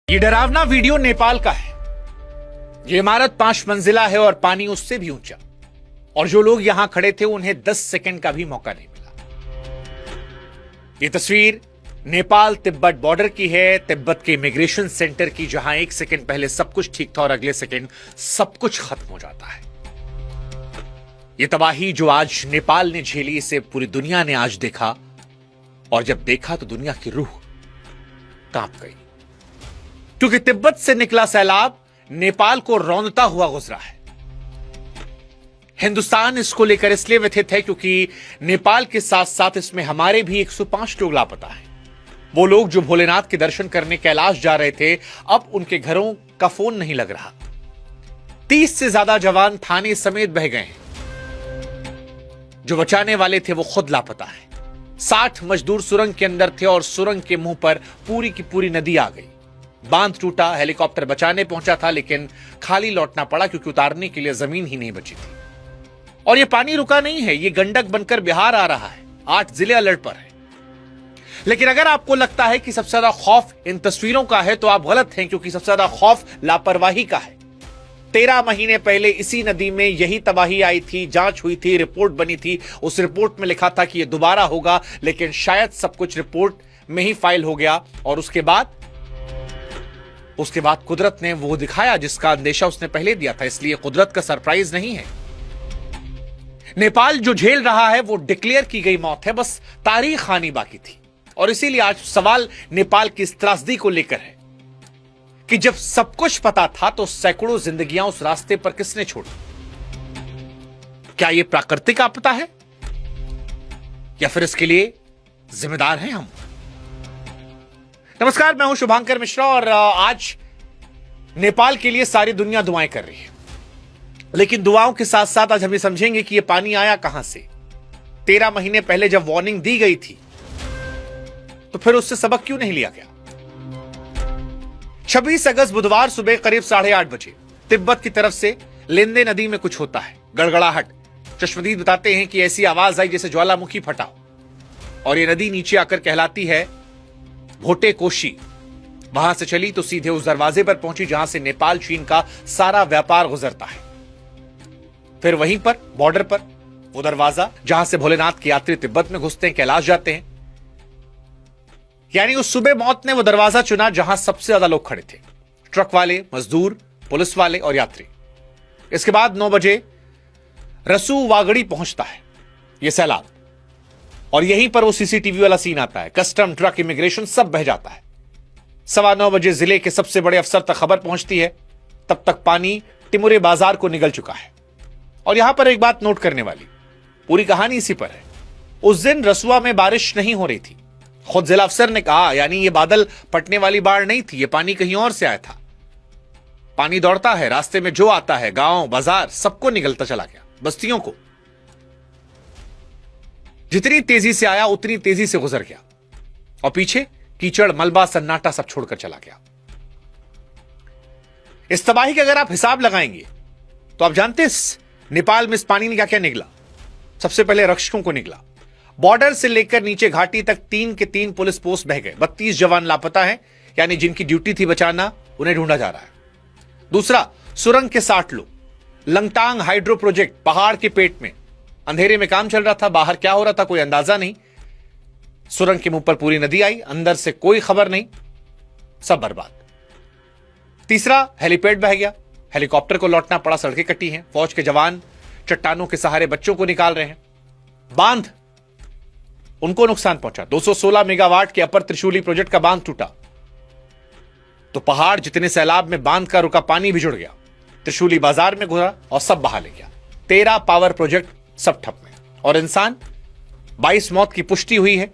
ये डरावना वीडियो नेपाल का है। ये इमारत 5 मंजिला है और पानी उससे भी ऊंचा, और जो लोग यहां खड़े थे उन्हें 10 सेकंड का भी मौका नहीं मिला। ये तस्वीर नेपाल तिब्बत बॉर्डर की है, तिब्बत के इमिग्रेशन सेंटर की, जहां 1 सेकंड पहले सब कुछ ठीक था और अगले सेकंड सब कुछ खत्म हो जाता है। ये तबाही जो आज नेपाल ने झेली, इसे पूरी दुनिया ने आज देखा, और जब देखा तो दुनिया की रूह कांप गई, क्योंकि तिब्बत से निकला सैलाब नेपाल को रौंदता हुआ गुजरा है। हिंदुस्तान इसको लेकर इसलिए व्यथित है क्योंकि नेपाल के साथ साथ इसमें हमारे भी 105 लोग लापता हैं। वो लोग जो भोलेनाथ के दर्शन करने कैलाश जा रहे थे, अब उनके घरों का फोन नहीं लग रहा। 30 से ज्यादा जवान थाने समेत बह गए हैं। जो बचाने वाले थे वो खुद लापता है। 60 मजदूर सुरंग के अंदर थे और सुरंग के मुंह पर पूरी की पूरी नदी आ गई। बांध टूटा, हेलीकॉप्टर बचाने पहुंचा था, लेकिन खाली लौटना पड़ा क्योंकि उतारने के लिए जमीन ही नहीं बची थी। और ये पानी रुका नहीं है, ये गंडक बनकर बिहार आ रहा है। 8 जिले अलर्ट पर हैं। लेकिन अगर आपको लगता है कि सबसे ज्यादा खौफ इन तस्वीरों का है, तो आप गलत हैं, क्योंकि सबसे ज्यादा खौफ लापरवाही का है। 13 महीने पहले इसी नदी में यही तबाही आई थी, जांच हुई थी, रिपोर्ट बनी थी। उस रिपोर्ट में लिखा था कि यह दोबारा होगा, लेकिन शायद सब कुछ रिपोर्ट में ही फाइल हो गया। और उसके बाद कुदरत ने वो दिखाया जिसका अंदेशा उसने पहले दिया था। इसलिए कुदरत का सरप्राइज नहीं है। नेपाल जो झेल रहा है वो डिक्लेयर की गई मौत है, बस तारीख आनी बाकी थी। और इसीलिए आज सवाल नेपाल की इस त्रासदी को लेकर है कि जब सब कुछ पता था तो सैकड़ों जिंदगियां उस रास्ते पर किसने छोड़ी? क्या यह प्राकृतिक आपदा है या फिर इसके लिए जिम्मेदार हैं हम? नमस्कार, मैं हूं शुभांकर मिश्रा और आज नेपाल के लिए सारी दुनिया दुआएं कर रही है। लेकिन दुआओं के साथ साथ आज हम ये समझेंगे कि यह पानी आया कहां से। 13 महीने पहले जब वार्निंग दी गई थी तो फिर उससे सबक क्यों नहीं लिया गया? 26 अगस्त बुधवार सुबह करीब 8:30 बजे तिब्बत की तरफ से लेंदे नदी में कुछ होता है, गड़गड़ाहट। चश्मदीद बताते हैं कि ऐसी आवाज आई जैसे ज्वालामुखी फटा हो, और यह नदी नीचे आकर कहलाती है भोटे कोशी। वहां से चली तो सीधे उस दरवाजे पर पहुंची जहां से नेपाल चीन का सारा व्यापार गुजरता है। फिर वहीं पर बॉर्डर पर वो दरवाजा जहां से भोलेनाथ के यात्री तिब्बत में घुसते हैं, कैलाश जाते हैं। यानी उस सुबह मौत ने वो दरवाजा चुना जहां सबसे ज्यादा लोग खड़े थे, ट्रक वाले, मजदूर, पुलिस वाले और यात्री। इसके बाद 9 बजे रसू वागड़ी पहुंचता है ये सैलाब, और यहीं पर वो सीसीटीवी वाला सीन आता है। कस्टम, ट्रक, इमिग्रेशन सब बह जाता है। 9:15 बजे जिले के सबसे बड़े अफसर तक खबर पहुंचती है। तब तक पानी टिमुरे बाजार को निगल चुका है। और यहां पर एक बात नोट करने वाली, पूरी कहानी इसी पर है। उस दिन रसुआ में बारिश नहीं हो रही थी। खुद जिला अफसर ने कहा, यानी ये बादल फटने वाली बाढ़ नहीं थी, ये पानी कहीं और से आया था। पानी दौड़ता है, रास्ते में जो आता है, गांव, बाजार, सबको निगलता चला गया, बस्तियों को। जितनी तेजी से आया उतनी तेजी से गुजर गया, और पीछे कीचड़, मलबा, सन्नाटा सब छोड़कर चला गया। इस तबाही का अगर आप हिसाब लगाएंगे तो आप जानते हैं नेपाल में इस पानी ने क्या क्या निकला। सबसे पहले रक्षकों को निकला। बॉर्डर से लेकर नीचे घाटी तक 3 के 3 पुलिस पोस्ट बह गए। 32 जवान लापता हैं, यानी जिनकी ड्यूटी थी बचाना, उन्हें ढूंढा जा रहा है। दूसरा, सुरंग के 60 लोग। लंगटांग हाइड्रो प्रोजेक्ट, पहाड़ के पेट में अंधेरे में काम चल रहा था। बाहर क्या हो रहा था कोई अंदाजा नहीं। सुरंग के मुंह पर पूरी नदी आई, अंदर से कोई खबर नहीं, सब बर्बाद। तीसरा, हेलीपैड बह गया, हेलीकॉप्टर को लौटना पड़ा, सड़कें कटी हैं। फौज के जवान चट्टानों के सहारे बच्चों को निकाल रहे हैं। बांध, उनको नुकसान पहुंचा। 216 मेगावाट के अपर त्रिशूली प्रोजेक्ट का बांध टूटा तो पहाड़ जितने सैलाब में बांध का रुका पानी भी जुड़ गया, त्रिशूली बाजार में घुसा और सब बहा ले गया। 13 पावर प्रोजेक्ट सब ठप में, और इंसान 22 मौत की पुष्टि हुई है।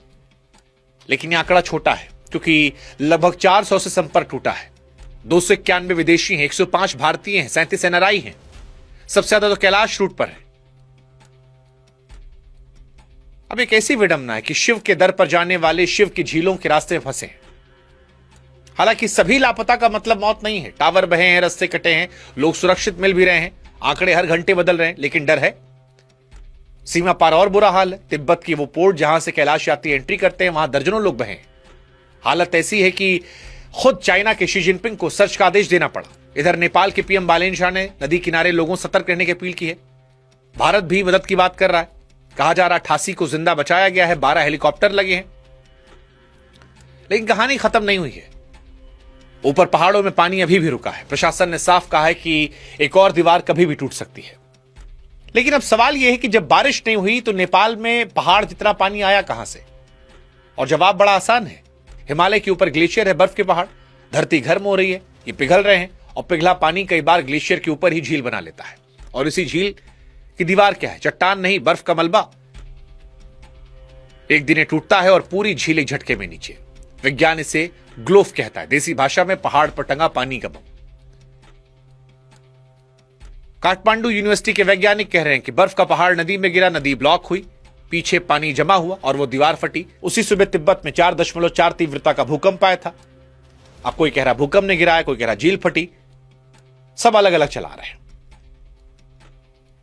लेकिन यह आंकड़ा छोटा है क्योंकि लगभग 400 से संपर्क टूटा है। 291 विदेशी हैं, 105 भारतीय हैं, 37 एनआरआई हैं। सबसे ज्यादा तो कैलाश रूट पर है। अब एक ऐसी विडंबना है कि शिव के दर पर जाने वाले शिव की झीलों के रास्ते में फंसे हैं। हालांकि सभी लापता का मतलब मौत नहीं है। टावर बहे हैं, रास्ते कटे हैं, लोग सुरक्षित मिल भी रहे हैं, आंकड़े हर घंटे बदल रहे हैं, लेकिन डर है। सीमा पार और बुरा हाल है। तिब्बत की वो पोर्ट जहां से कैलाश यात्री एंट्री करते हैं, वहां दर्जनों लोग बहे हैं। हालत ऐसी है कि खुद चाइना के शी जिनपिंग को सर्च का आदेश देना पड़ा। इधर नेपाल के पीएम बालेन शाह ने नदी किनारे लोगों सतर्क रहने की अपील की है। भारत भी मदद की बात कर रहा है। कहा जा रहा 88 को जिंदा बचाया गया है, 12 हेलीकॉप्टर लगे हैं। लेकिन कहानी खत्म नहीं हुई है। ऊपर पहाड़ों में पानी अभी भी रुका है। प्रशासन ने साफ कहा है कि एक और दीवार कभी भी टूट सकती है। लेकिन अब सवाल यह है कि जब बारिश नहीं हुई तो नेपाल में पहाड़ जितना पानी आया कहां से? और जवाब बड़ा आसान है। हिमालय के ऊपर ग्लेशियर है, बर्फ के पहाड़, धरती गर्म हो रही है, ये पिघल रहे हैं और पिघला पानी कई बार ग्लेशियर के ऊपर ही झील बना लेता है। और इसी झील की दीवार क्या है? चट्टान नहीं, बर्फ का मलबा। एक दिन ये टूटता है और पूरी झील एक झटके में नीचे। विज्ञान इसे ग्लोफ कहता है, देसी भाषा में पहाड़ पर टंगा पानी का बम। काठमांडू यूनिवर्सिटी के वैज्ञानिक कह रहे हैं कि बर्फ का पहाड़ नदी में गिरा, नदी ब्लॉक हुई, पीछे पानी जमा हुआ और वो दीवार फटी। उसी सुबह तिब्बत में 4.4 तीव्रता का भूकंप आया था। अब कोई कह रहा भूकंप ने गिराया, कोई कह रहा झील फटी। सब अलग अलग चला रहे हैं।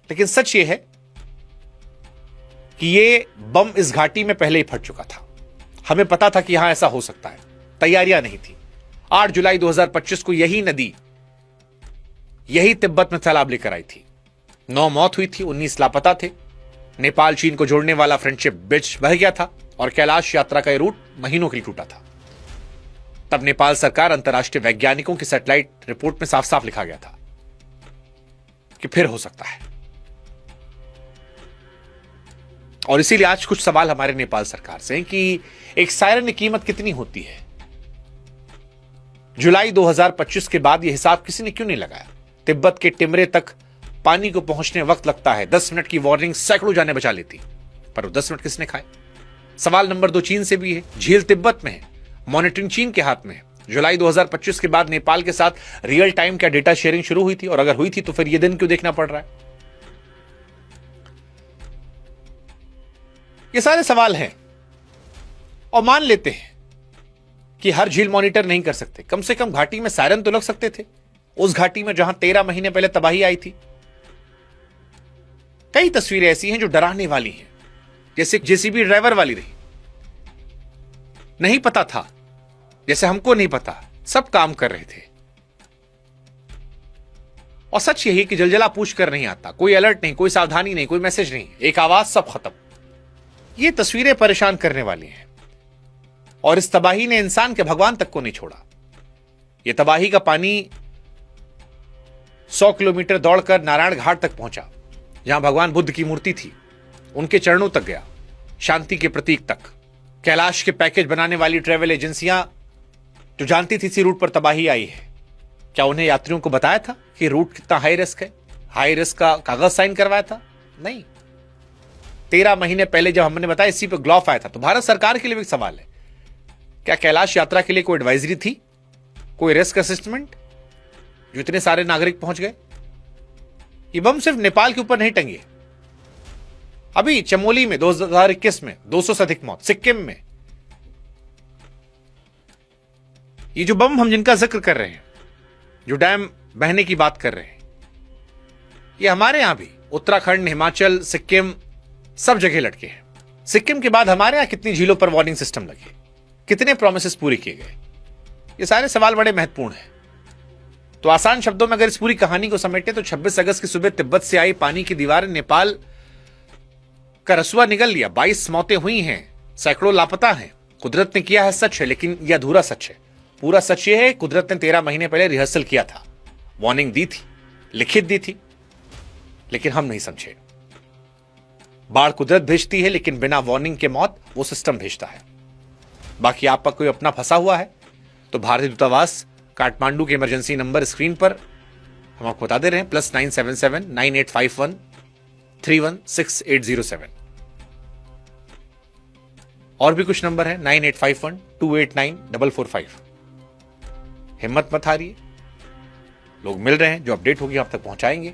लेकिन सच ये है कि ये बम इस घाटी में पहले ही फट चुका था। हमें पता था कि यहां ऐसा हो सकता है, तैयारियां नहीं थी। 8 जुलाई 2025 को यही नदी यही तिब्बत में सैलाब लेकर आई थी। 9 मौत हुई थी, 19 लापता थे। नेपाल चीन को जोड़ने वाला फ्रेंडशिप ब्रिज बह गया था और कैलाश यात्रा का रूट महीनों के लिए टूटा था। तब नेपाल सरकार, अंतर्राष्ट्रीय वैज्ञानिकों की सैटेलाइट रिपोर्ट में साफ साफ लिखा गया था कि फिर हो सकता है। और इसीलिए आज कुछ सवाल हमारे नेपाल सरकार से हैं कि एक सायरन की कीमत कितनी होती है? जुलाई 2025 के बाद यह हिसाब किसी ने क्यों नहीं लगाया? तिब्बत के टिमरे तक पानी को पहुंचने वक्त लगता है। 10 मिनट की वार्निंग सैकड़ों जाने बचा लेती, पर वो 10 मिनट किसने खाए? सवाल नंबर 2 चीन से भी है। झील तिब्बत में है, मॉनिटरिंग चीन के हाथ में है। जुलाई 2025 के बाद नेपाल के साथ रियल टाइम क्या डेटा शेयरिंग शुरू हुई थी? और अगर हुई थी तो फिर यह दिन क्यों देखना पड़ रहा है? ये सारे सवाल हैं। और मान लेते हैं कि हर झील मॉनिटर नहीं कर सकते, कम से कम घाटी में सायरन तो लग सकते थे। उस घाटी में जहां 13 महीने पहले तबाही आई थी। कई तस्वीरें ऐसी हैं जो डराने वाली हैं, जैसे जेसीबी ड्राइवर वाली रही। नहीं पता था, जैसे हमको नहीं पता, सब काम कर रहे थे। और सच यही कि जलजला पूछ कर नहीं आता, कोई अलर्ट नहीं, कोई सावधानी नहीं, कोई मैसेज नहीं, एक आवाज, सब खत्म। ये तस्वीरें परेशान करने वाली हैं। और इस तबाही ने इंसान के भगवान तक को नहीं छोड़ा। यह तबाही का पानी 100 किलोमीटर दौड़कर नारायण घाट तक पहुंचा, जहां भगवान बुद्ध की मूर्ति थी। उनके चरणों तक गया, शांति के प्रतीक तक। कैलाश के पैकेज बनाने वाली ट्रैवल एजेंसियां जो जानती थी इसी रूट पर तबाही आई है, क्या उन्हें यात्रियों को बताया था कि रूट कितना हाई रिस्क है? हाई रिस्क का कागज साइन करवाया था? नहीं। 13 महीने पहले जब हमने बताया, इसी पर ग्लॉफ आया था। तो भारत सरकार के लिए भी सवाल है, क्या कैलाश यात्रा के लिए कोई एडवाइजरी थी, कोई रिस्क असेसमेंट, जो इतने सारे नागरिक पहुंच गए? ये बम सिर्फ नेपाल के ऊपर नहीं टंगे। अभी चमोली में 2021 में 200 से अधिक मौत, सिक्किम में। ये जो बम हम जिनका जिक्र कर रहे हैं, जो डैम बहने की बात कर रहे हैं, ये हमारे यहां भी उत्तराखंड, हिमाचल, सिक्किम, सब जगह लटके हैं। सिक्किम के बाद हमारे यहां कितनी झीलों पर वार्निंग सिस्टम लगे, कितने प्रोमिसेस पूरे किए गए? ये सारे सवाल बड़े महत्वपूर्ण हैं। तो आसान शब्दों में अगर इस पूरी कहानी को समेटे तो 26 अगस्त की सुबह तिब्बत से आई पानी की दीवार ने नेपाल का रसुआ निगल लिया। 22 मौतें हुई हैं, सैकड़ों लापता हैं। कुदरत ने किया है, सच है, लेकिन यह अधूरा सच है। पूरा सच यह है, कुदरत ने 13 महीने पहले रिहर्सल किया था, वार्निंग दी थी, लिखित दी थी, लेकिन हम नहीं समझे। बाढ़ कुदरत भेजती है, लेकिन बिना वार्निंग के मौत वो सिस्टम भेजता है। बाकी आप पर कोई अपना फंसा हुआ है तो भारतीय दूतावास काठमांडू के इमरजेंसी नंबर स्क्रीन पर हम आपको बता दे रहे हैं, +977 9851 316807। और भी कुछ नंबर है, 9851 289 445। हिम्मत मत हारिए, लोग मिल रहे हैं, जो अपडेट होगी आप तक पहुंचाएंगे।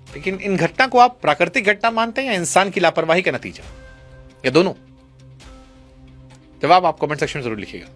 लेकिन इन घटना को आप प्राकृतिक घटना मानते हैं या इंसान की लापरवाही का नतीजा, या दोनों? जवाब आप कमेंट सेक्शन में जरूर लिखिएगा।